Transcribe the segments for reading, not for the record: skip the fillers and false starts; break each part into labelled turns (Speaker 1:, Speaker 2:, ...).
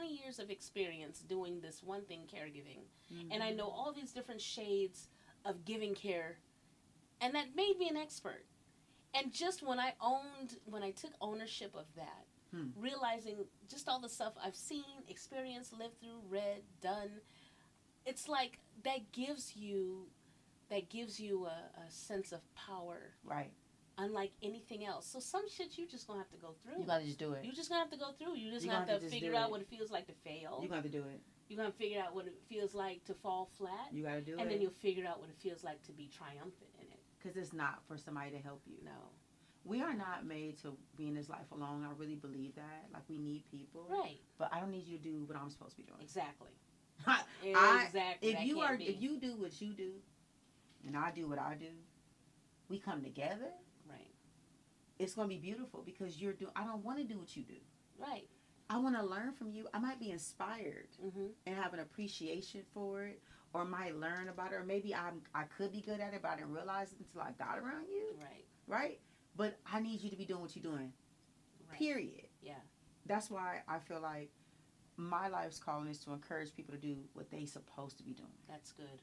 Speaker 1: 20 years of experience doing this one thing, caregiving. And I know all these different shades of giving care, and that made me an expert. And just when I took ownership of that, realizing just all the stuff I've seen, experienced, lived through, read, done, it's like that gives you a sense of power.
Speaker 2: Right.
Speaker 1: Unlike anything else. So some shit you just gonna have to go through.
Speaker 2: You gotta just do it.
Speaker 1: You just gonna have to go through. You just gonna have to figure out what it feels like to fail.
Speaker 2: You gotta do it.
Speaker 1: You're gonna figure out what it feels like to fall flat.
Speaker 2: You gotta do it.
Speaker 1: And then you'll figure out what it feels like to be triumphant in it.
Speaker 2: Because it's not for somebody to help you.
Speaker 1: No.
Speaker 2: We are not made to be in this life alone. I really believe that. Like, we need people.
Speaker 1: Right.
Speaker 2: But I don't need you to do what I'm supposed to be doing.
Speaker 1: Exactly.
Speaker 2: Exactly. If you do what you do, and I do what I do, we come together.
Speaker 1: Right.
Speaker 2: It's gonna be beautiful because I don't want to do what you do.
Speaker 1: Right.
Speaker 2: I want to learn from you. I might be inspired and have an appreciation for it, or might learn about it, or maybe I could be good at it, but I didn't realize it until I got around you.
Speaker 1: Right.
Speaker 2: Right. But I need you to be doing what you're doing.
Speaker 1: Right.
Speaker 2: Period.
Speaker 1: Yeah.
Speaker 2: That's why I feel like my life's calling is to encourage people to do what they supposed to be doing.
Speaker 1: That's good.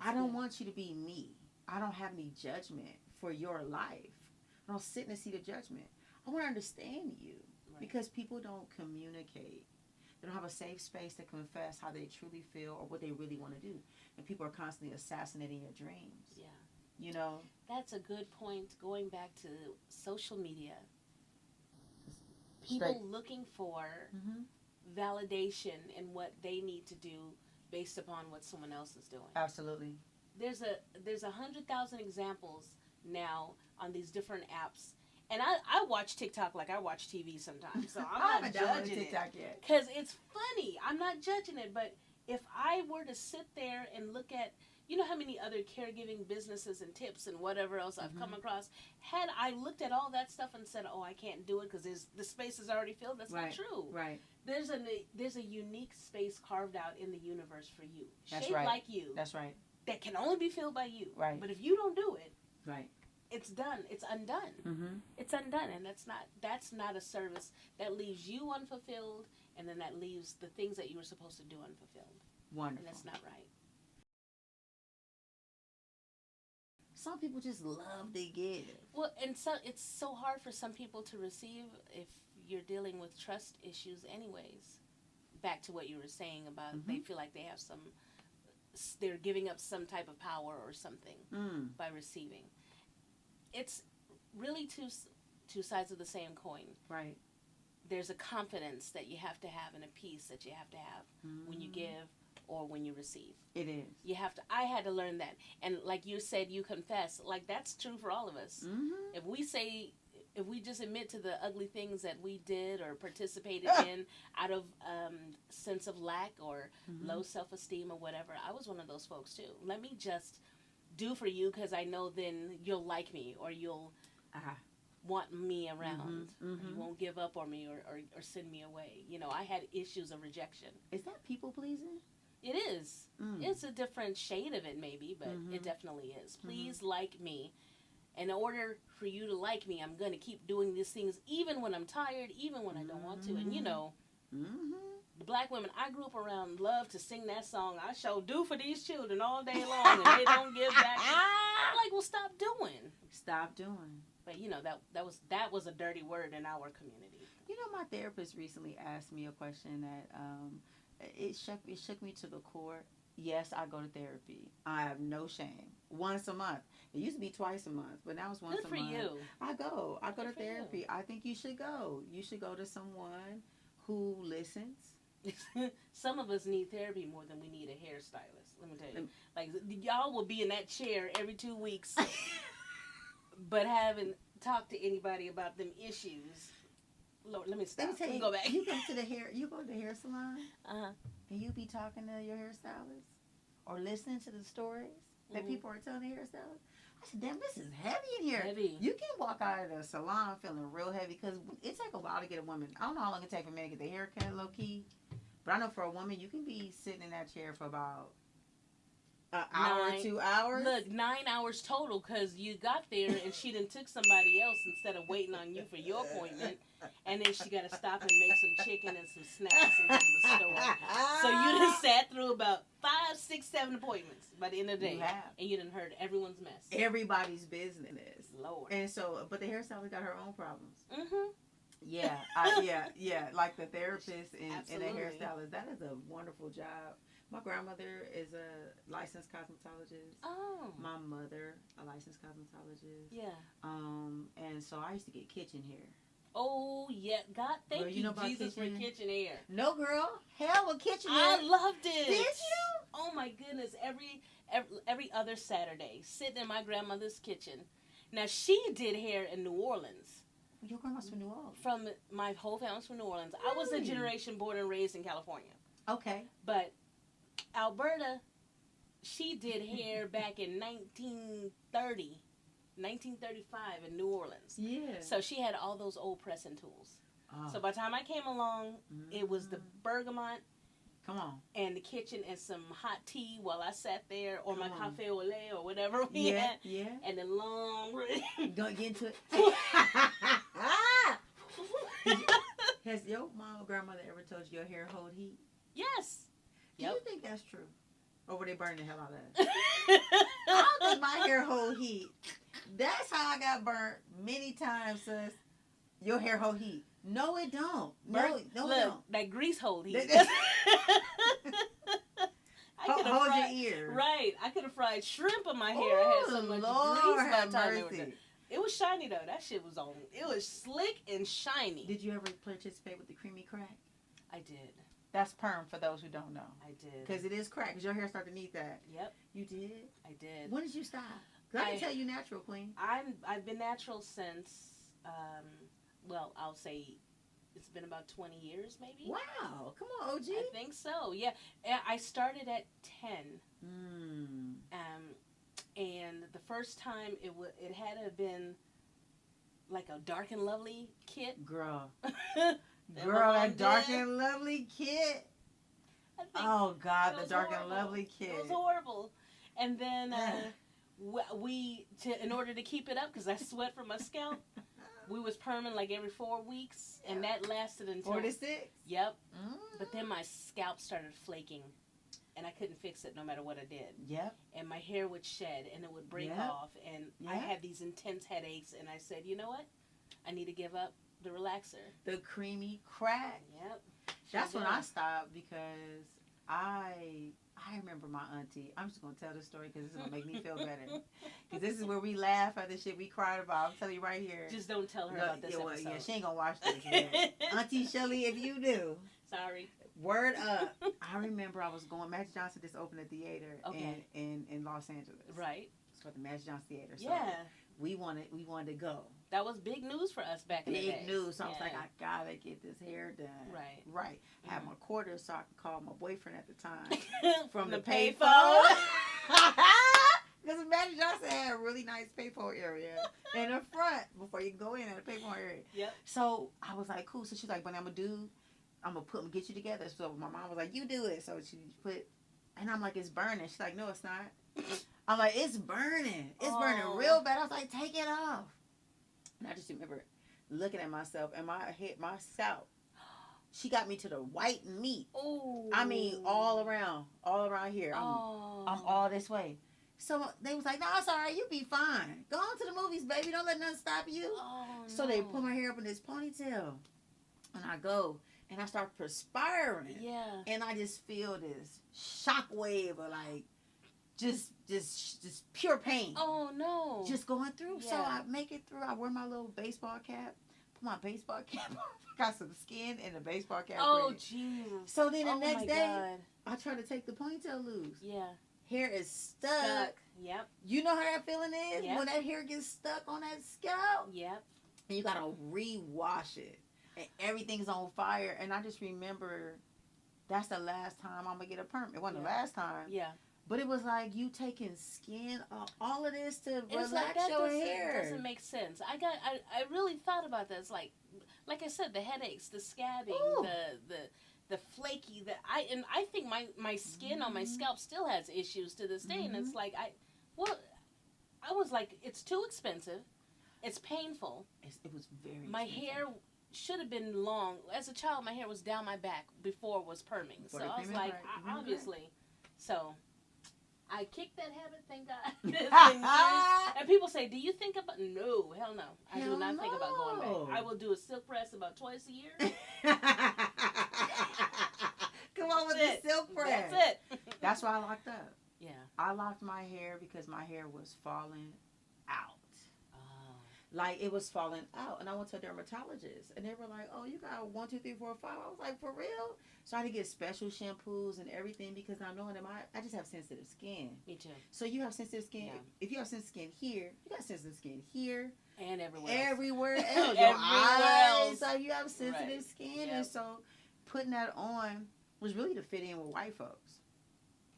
Speaker 2: I don't want you to be me. I don't have any judgment for your life. I don't sit in the seat of judgment. I want to understand you. Right. Because people don't communicate. They don't have a safe space to confess how they truly feel or what they really want to do. And people are constantly assassinating your dreams.
Speaker 1: Yeah.
Speaker 2: You know?
Speaker 1: That's a good point. Going back to social media. People looking for validation in what they need to do based upon what someone else is doing.
Speaker 2: Absolutely.
Speaker 1: There's 100,000 examples now on these different apps. And I watch TikTok like I watch TV sometimes. So I'm not judging
Speaker 2: TikTok yet.
Speaker 1: Because it's funny. I'm not judging it. But if I were to sit there and look at, you know how many other caregiving businesses and tips and whatever else I've come across, had I looked at all that stuff and said, oh, I can't do it because the space is already filled, that's not true.
Speaker 2: Right.
Speaker 1: There's a unique space carved out in the universe for you.
Speaker 2: That's
Speaker 1: shaped
Speaker 2: right.
Speaker 1: like you.
Speaker 2: That's right.
Speaker 1: That can only be filled by you.
Speaker 2: Right.
Speaker 1: But if you don't do it,
Speaker 2: right,
Speaker 1: it's done. It's undone. It's undone, and that's not a service that leaves you unfulfilled, and then that leaves the things that you were supposed to do unfulfilled.
Speaker 2: Wonderful.
Speaker 1: And that's not right.
Speaker 2: Some people just love to give.
Speaker 1: Well, and so it's so hard for some people to receive if you're dealing with trust issues anyways. Back to what you were saying about they feel like they have they're giving up some type of power or something by receiving. It's really two sides of the same coin.
Speaker 2: Right.
Speaker 1: There's a confidence that you have to have and a peace that you have to have when you give or when you receive.
Speaker 2: It is.
Speaker 1: You have to. I had to learn that. And like you said, you confess. Like, that's true for all of us. If we just admit to the ugly things that we did or participated in out of sense of lack or low self-esteem or whatever, I was one of those folks too. Let me just do for you because I know then you'll like me or you'll want me around. You won't give up on me or send me away. You know, I had issues of rejection.
Speaker 2: Is that people pleasing?
Speaker 1: It is. It's a different shade of it maybe, but it definitely is. Please like me. In order for you to like me, I'm going to keep doing these things even when I'm tired, even when I don't want to. And, you know, the black women I grew up around love to sing that song, I sure do for these children all day long, and they don't give back. I'm like, well, stop doing.
Speaker 2: Stop doing.
Speaker 1: But, you know, that was a dirty word in our community.
Speaker 2: You know, my therapist recently asked me a question that it shook me to the core. Yes, I go to therapy. I have no shame. Once a month. It used to be twice a month, but now it's once a month.
Speaker 1: Good for you.
Speaker 2: I go to therapy. You. I think you should go. You should go to someone who listens.
Speaker 1: Some of us need therapy more than we need a hairstylist. Let me tell you. Like, y'all will be in that chair every 2 weeks, but haven't talked to anybody about them issues. Lord, let me stop.
Speaker 2: Let me
Speaker 1: go back.
Speaker 2: You go to the hair salon, and you be talking to your hairstylist or listening to the stories that people are telling the hairstylist. I said, damn, this is heavy in here.
Speaker 1: Heavy.
Speaker 2: You can walk out of the salon feeling real heavy because it takes a while to get a woman. I don't know how long it takes for a man to get their hair cut low key, but I know for a woman, you can be sitting in that chair for about An hour, 2 hours?
Speaker 1: Look, 9 hours total because you got there and she done took somebody else instead of waiting on you for your appointment. And then she got to stop and make some chicken and some snacks and go to the store. So you done sat through about 5, 6, 7 appointments by the end of the day.
Speaker 2: You have.
Speaker 1: And you done heard everyone's mess.
Speaker 2: Everybody's business.
Speaker 1: Lord.
Speaker 2: And so, but the hairstylist got her own problems.
Speaker 1: Mm-hmm.
Speaker 2: Yeah, yeah. Like the therapist and the hairstylist, that is a wonderful job. My grandmother is a licensed cosmetologist.
Speaker 1: Oh.
Speaker 2: My mother, a licensed cosmetologist.
Speaker 1: Yeah.
Speaker 2: And so I used to get kitchen hair.
Speaker 1: Oh, yeah. God, thank you, Jesus, for kitchen hair.
Speaker 2: No, girl. Hell with kitchen hair.
Speaker 1: I loved it.
Speaker 2: Did you?
Speaker 1: Oh, my goodness. Every other Saturday, sitting in my grandmother's kitchen. Now, she did hair in New Orleans.
Speaker 2: Your grandma's from New Orleans?
Speaker 1: From my whole family's from New Orleans.
Speaker 2: Really?
Speaker 1: I was a generation born and raised in California.
Speaker 2: Okay.
Speaker 1: But Alberta, she did hair back in 1930, 1935 in New Orleans.
Speaker 2: Yeah.
Speaker 1: So she had all those old pressing tools.
Speaker 2: Oh.
Speaker 1: So by the time I came along, it was the bergamot.
Speaker 2: Come on.
Speaker 1: And the kitchen and some hot tea while I sat there, or my cafe au lait or whatever we had.
Speaker 2: Yeah.
Speaker 1: And then long.
Speaker 2: Don't get into it. Has your mom or grandmother ever told you your hair hold heat?
Speaker 1: Yes.
Speaker 2: Do you think that's true? Or were they burning the hell out of it? I don't think my hair hold heat. That's how I got burnt many times, sis. Your hair hold heat. No, it don't. No, it don't.
Speaker 1: That grease hold heat.
Speaker 2: Hold your ear.
Speaker 1: Right. I could have fried shrimp in my hair. I had so much grease by the time it was done. It was shiny, though. That shit was on. It was slick and shiny.
Speaker 2: Did you ever participate with the creamy crack?
Speaker 1: I did.
Speaker 2: That's perm for those who don't know.
Speaker 1: I did.
Speaker 2: Because it is crack. Because your hair started to need that.
Speaker 1: Yep.
Speaker 2: You did?
Speaker 1: I did.
Speaker 2: When did you stop? Because I can tell you natural, Queen.
Speaker 1: I've been natural since, well, I'll say it's been about 20 years, maybe.
Speaker 2: Wow. Come on, OG.
Speaker 1: I think so, yeah. I started at 10. And the first time it had to have been like a Dark and Lovely kit.
Speaker 2: Girl. Girl, that Dark and Lovely kit. Oh, God, the Dark and Lovely kit.
Speaker 1: It was horrible. And then in order to keep it up, because I sweat from my scalp, we was perming like every 4 weeks, and that lasted until
Speaker 2: 4 to 6.
Speaker 1: Yep. But then my scalp started flaking, and I couldn't fix it no matter what I did.
Speaker 2: Yep.
Speaker 1: And my hair would shed, and it would break off, and I had these intense headaches, and I said, you know what? I need to give up the relaxer.
Speaker 2: The creamy crack.
Speaker 1: Yep.
Speaker 2: That's when I stopped, because I remember my auntie. I'm just going to tell this story because it's going to make me feel better. Because this is where we laugh at the shit we cried about. I'm telling you right here.
Speaker 1: Just don't tell her about this episode.
Speaker 2: Yeah, she ain't going to watch this. Auntie Shelly, if you do.
Speaker 1: Sorry.
Speaker 2: Word up. I remember I was going, Magic Johnson just opened a theater in Los Angeles.
Speaker 1: Right.
Speaker 2: It's called the Magic Johnson Theater. So
Speaker 1: yeah.
Speaker 2: We wanted to go.
Speaker 1: That was big news for us back in the day.
Speaker 2: Big news. So I was like, I gotta get this hair done.
Speaker 1: Right.
Speaker 2: Right. I had my quarters so I could call my boyfriend at the time from the payphone. Because Magic Johnson had a really nice payphone area in the front before you can go in at the payphone area.
Speaker 1: Yep.
Speaker 2: So I was like, cool. So she's like, but I'm gonna get you together. So my mom was like, you do it. So she put, and I'm like, it's burning. She's like, no, it's not. I'm like, it's burning. It's burning real bad. I was like, take it off. And I just remember looking at myself and my scalp. She got me to the white meat.
Speaker 1: Ooh.
Speaker 2: I mean, all around here. I'm all this way. So they was like, no, it's all right. You be fine. Go on to the movies, baby. Don't let nothing stop you.
Speaker 1: Oh,
Speaker 2: so they put my hair up in this ponytail. And I go. And I start perspiring.
Speaker 1: Yeah.
Speaker 2: And I just feel this shock wave of like, just pure pain.
Speaker 1: Oh, no.
Speaker 2: Just going through.
Speaker 1: Yeah.
Speaker 2: So I make it through. I wear my little baseball cap. Put my baseball cap on. Got some skin in the baseball cap.
Speaker 1: Oh, jeez.
Speaker 2: So then the next day,
Speaker 1: God.
Speaker 2: I try to take the ponytail loose.
Speaker 1: Yeah.
Speaker 2: Hair is stuck.
Speaker 1: Yep.
Speaker 2: You know how that feeling is?
Speaker 1: Yep.
Speaker 2: When that hair gets stuck on that scalp?
Speaker 1: Yep.
Speaker 2: And you got to re-wash it. And everything's on fire. And I just remember that's the last time I'm going to get a perm. It wasn't the last time.
Speaker 1: Yeah.
Speaker 2: But it was like you taking skin, all of this to
Speaker 1: it's
Speaker 2: relax
Speaker 1: like
Speaker 2: your hair.
Speaker 1: Doesn't make sense. I really thought about that. It's like I said, the headaches, the scabbing, the flaky, I think my skin on my scalp still has issues to this day, and it's like I was like, it's too expensive, it's painful.
Speaker 2: It was very.
Speaker 1: My
Speaker 2: expensive.
Speaker 1: hair should have been long. As a child, my hair was down my back before it was perming. So I was like, obviously. So I kicked that habit, thank God. It's been years. And people say, do you think about... No, hell no. I do not think about going back. I will do a silk press about twice a year.
Speaker 2: Come on with the silk press.
Speaker 1: That's it.
Speaker 2: That's why I locked up.
Speaker 1: Yeah.
Speaker 2: I locked my hair because my hair was falling out. Like, it was falling out. And I went to a dermatologist. And they were like, oh, you got 1, 2, 3, 4, 5. I was like, for real? So I had to get special shampoos and everything because now knowing that I just have sensitive skin.
Speaker 1: Me too.
Speaker 2: So you have sensitive skin. Yeah. If you have sensitive skin here, you got sensitive skin here.
Speaker 1: And everywhere else.
Speaker 2: Everywhere else. Your eyes. So you have sensitive skin. Yep. And so putting that on was really to fit in with white folks.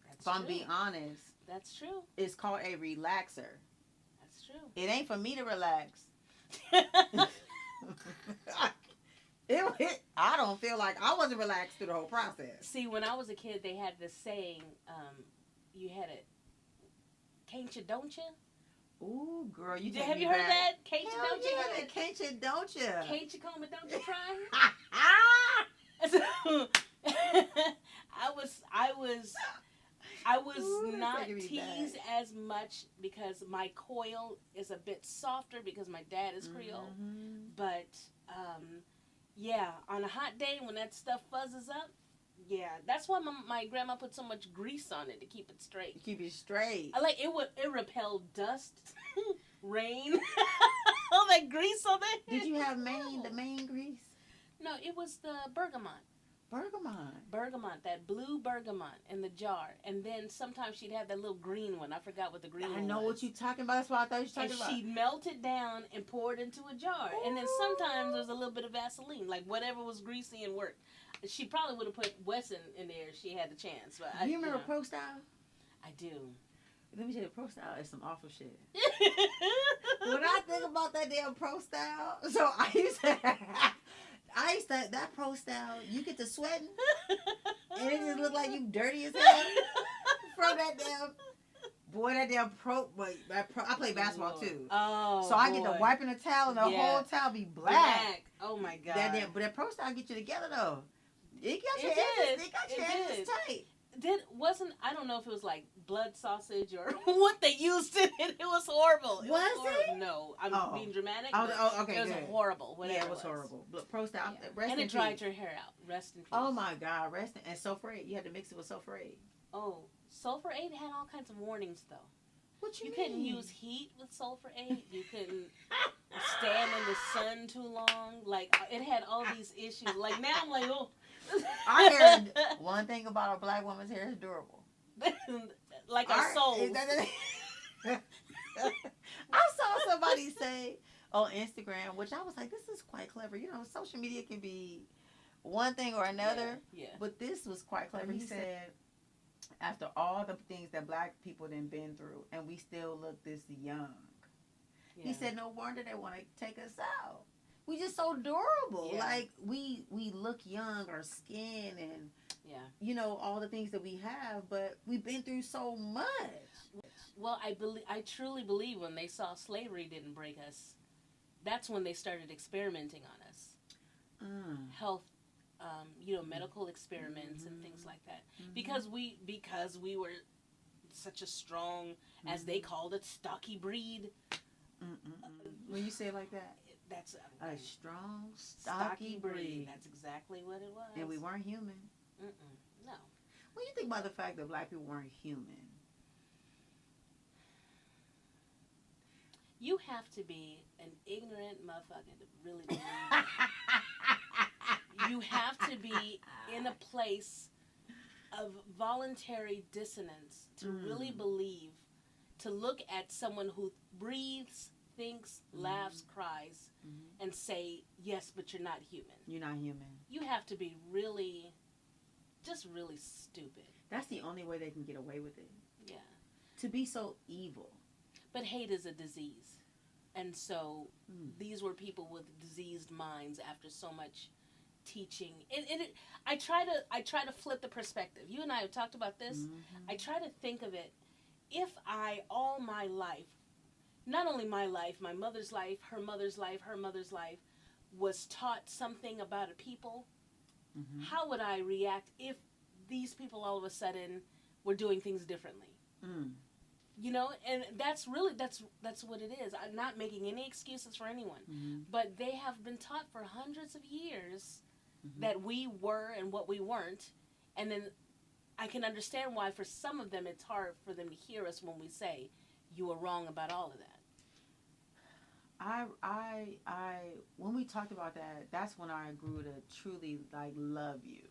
Speaker 1: That's
Speaker 2: if I'm being honest.
Speaker 1: That's true.
Speaker 2: It's called a relaxer.
Speaker 1: That's true.
Speaker 2: It ain't for me to relax. I don't feel like I wasn't relaxed through the whole process.
Speaker 1: See, when I was a kid, they had this saying, you had it, can't you, don't you?
Speaker 2: Ooh, girl,
Speaker 1: have you heard that? Can't you, don't you?
Speaker 2: Yeah, can't you, don't you?
Speaker 1: Can't you come and don't you try? I was not teased as much because my coil is a bit softer because my dad is Creole. But, yeah, on a hot day when that stuff fuzzes up, yeah, that's why my grandma put so much grease on it to keep it straight.
Speaker 2: Keep it straight.
Speaker 1: I like it. It repelled dust, rain, all that grease on it.
Speaker 2: Did you have the main grease?
Speaker 1: No, it was the bergamot. Bergamot, that blue bergamot in the jar. And then sometimes she'd have that little green one. I forgot what the green one was.
Speaker 2: I know what you're talking about. That's what I thought you were talking about.
Speaker 1: And she'd melt it down and pour it into a jar. Ooh. And then sometimes there was a little bit of Vaseline, like whatever was greasy and worked. She probably would have put Wesson in there if she had the chance. But
Speaker 2: do you remember Pro Style?
Speaker 1: I do.
Speaker 2: Let me tell you, Pro Style is some awful shit. When I think about that damn Pro Style, so I used to that Pro Style, you get to sweating, and it just look like you dirty as hell from that damn. Boy, that damn I play basketball too.
Speaker 1: Oh,
Speaker 2: so I get to wiping the towel, and the whole towel be black.
Speaker 1: Oh my God.
Speaker 2: But that Pro Style get you together though. It got your edges tight.
Speaker 1: I don't know if it was like blood sausage or what they used in it. It was horrible.
Speaker 2: Was it?
Speaker 1: No, I'm being dramatic.
Speaker 2: Okay,
Speaker 1: it was horrible. Whatever.
Speaker 2: Yeah, it was horrible. But Pro Style,
Speaker 1: and it dried your hair out. Rest in peace.
Speaker 2: Oh my God, and Sulfur 8. You had to mix it with Sulfur 8.
Speaker 1: Oh, Sulfur 8 had all kinds of warnings though.
Speaker 2: What you mean?
Speaker 1: Couldn't use heat with Sulfur 8. You couldn't stand in the sun too long. Like it had all these issues. Like now I'm like, oh.
Speaker 2: I heard one thing about a black woman's hair is durable.
Speaker 1: Like our souls.
Speaker 2: I saw somebody say on Instagram, which I was like, this is quite clever. You know, social media can be one thing or another.
Speaker 1: Yeah.
Speaker 2: But this was quite clever. He said, after all the things that black people done been through, and we still look this young. Yeah. He said, no wonder they want to take us out. We just so durable. Yeah. Like we look young, our skin and you know, all the things that we have, but we've been through so much.
Speaker 1: Well, I truly believe when they saw slavery didn't break us, that's when they started experimenting on us. Health, you know, medical experiments and things like that. Because we were such a strong, as they called it, stocky breed.
Speaker 2: When you say it like that.
Speaker 1: That's
Speaker 2: a strong, stocky breed.
Speaker 1: That's exactly what it was.
Speaker 2: And we weren't human.
Speaker 1: No.
Speaker 2: When you think about the fact that black people weren't human.
Speaker 1: You have to be an ignorant motherfucker to really believe. You have to be in a place of voluntary dissonance to really believe, to look at someone who breathes, thinks, laughs, cries, and say, yes, but you're not human.
Speaker 2: You're not human.
Speaker 1: You have to be really, just really stupid.
Speaker 2: That's the only way they can get away with it.
Speaker 1: Yeah.
Speaker 2: To be so evil.
Speaker 1: But hate is a disease. And so these were people with diseased minds after so much teaching. I try to flip the perspective. You and I have talked about this. I try to think of it. If I, all my life, not only my life, my mother's life, her mother's life, her mother's life, was taught something about a people, how would I react if these people all of a sudden were doing things differently? You know, and that's really, that's what it is. I'm not making any excuses for anyone, but they have been taught for hundreds of years that we were and what we weren't, and then I can understand why for some of them it's hard for them to hear us when we say you were wrong about all of that.
Speaker 2: When we talked about that, that's when I grew to truly like love you.